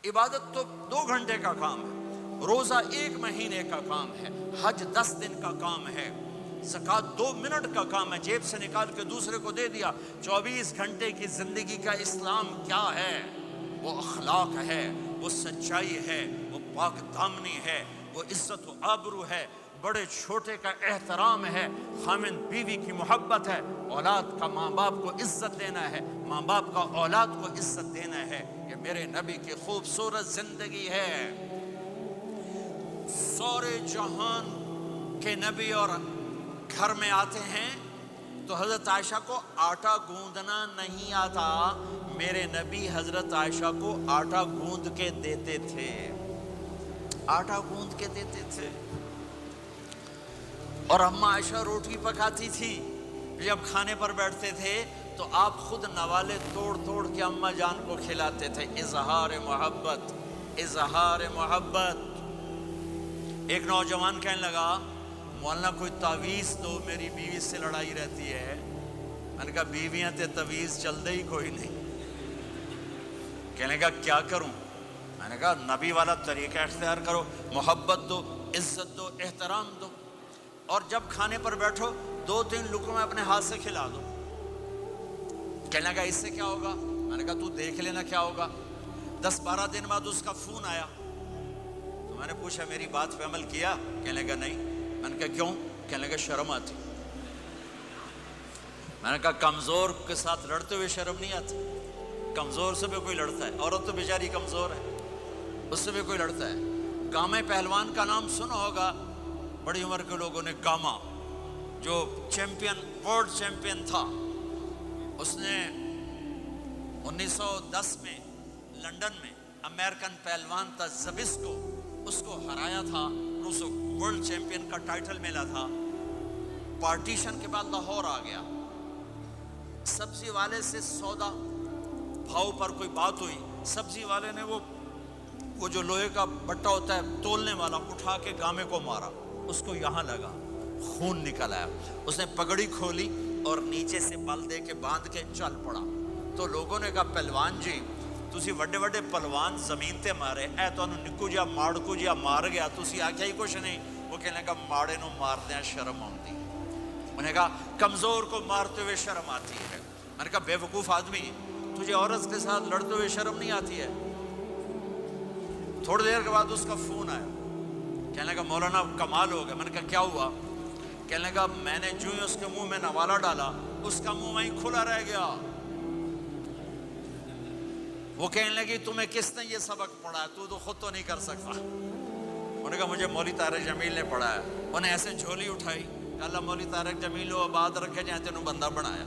عبادت تو 2 گھنٹے کا کام ہے، روزہ 1 مہینے کا کام ہے، حج 10 دن کا کام ہے، زکوٰۃ 2 منٹ کا کام ہے، جیب سے نکال کے دوسرے کو دے دیا۔ 24 گھنٹے کی زندگی کا اسلام کیا ہے؟ وہ اخلاق ہے، وہ سچائی ہے، وہ پاک دامنی ہے، وہ عزت و آبرو ہے، بڑے چھوٹے کا احترام ہے، خامن بیوی کی محبت ہے، اولاد کا ماں باپ کو عزت دینا ہے، ماں باپ کا اولاد کو عزت دینا ہے۔ یہ میرے نبی کی خوبصورت زندگی ہے۔ سورے جہان کے نبی اور گھر میں آتے ہیں تو حضرت عائشہ کو آٹا گوندنا نہیں آتا، میرے نبی حضرت عائشہ کو آٹا گوند کے دیتے تھے، آٹا گوند کے دیتے تھے۔ اور اماں عائشہ روٹی پکاتی تھی، جب کھانے پر بیٹھتے تھے تو آپ خود نوالے توڑ توڑ کے اماں جان کو کھلاتے تھے۔ اظہار محبت، اظہار محبت۔ ایک نوجوان کہنے لگا مولانا کوئی تعویذ دو، میری بیوی سے لڑائی رہتی ہے۔ میں نے کہا بیویاں تے تعویذ چلتے ہی کوئی نہیں۔ کہنے لگا کیا کروں؟ میں نے کہا نبی والا طریقہ اختیار کرو، محبت دو، عزت دو، احترام دو، اور جب کھانے پر بیٹھو 2-3 لقمے اپنے ہاتھ سے کھلا دو۔ کہنے لگا اس سے کیا ہوگا؟ میں نے کہا تو دیکھ لینا کیا ہوگا۔ 10-12 دن بعد اس کا فون آیا تو میں نے پوچھا میری بات پہ عمل کیا؟ کہنے لگا نہیں۔ میں نے کہا کیوں؟ کہنے لگا شرم آتی۔ میں نے کہا کمزور کے ساتھ لڑتے ہوئے شرم نہیں آتی؟ کمزور سے بھی کوئی لڑتا ہے، عورت تو بیچاری کمزور ہے، اس سے بھی کوئی لڑتا ہے۔ گامے پہلوان کا نام سنا ہوگا، بڑی عمر کے لوگوں نے، گاما جو چیمپئن، ورلڈ چیمپئن تھا، اس نے 1910 میں لنڈن میں امریکن پہلوان تھا زبسکو، اس کو ہرایا تھا، اس کو ورلڈ چیمپئن کا ٹائٹل ملا تھا۔ پارٹیشن کے بعد لاہور آ گیا، سبزی والے سے سودا بھاؤ پر کوئی بات ہوئی، سبزی والے نے وہ جو لوہے کا بٹا ہوتا ہے تولنے والا، اٹھا کے گامے کو مارا، اس کو یہاں لگا، خون نکل آیا۔ اس نے پگڑی کھولی اور نیچے سے بل دے کے باندھ کے چل پڑا۔ تو لوگوں نے کہا پہلوان جی تسی وڈے وڈے پہلوان زمین تے مارے، اے تانوں نکو جا ماڑکو جا مار گیا، تسی آکھیا ہی کچھ نہیں۔ وہ کہنے لگا ماڑے نو ماردیاں شرم آتی ہے۔ انہوں نے کہا کمزور کو مارتے ہوئے شرم آتی ہے۔ میں نے کہا بے وقوف آدمی، تجھے عورت کے ساتھ لڑتے ہوئے شرم نہیں آتی ہے؟ تھوڑی دیر کے بعد اس کا فون آیا، کہنے لگا مولانا کمال ہو گیا۔ میں نے کہا کیا ہوا؟ کہنے لگا میں نے جو ہی اس کے منہ میں نوالا ڈالا، اس کا منہ وہیں کھلا رہ گیا۔ وہ کہنے لگی تمہیں کس نے یہ سبق پڑھا ہے؟ تو خود تو نہیں کر سکتا۔ انہوں نے کہا مجھے مولوی طارق جمیل نے پڑھایا۔ انہیں ایسے جھولی اٹھائی کہ اللہ مولوی طارق جمیل ہو آباد رکھے جائیں تینوں بندہ بنایا۔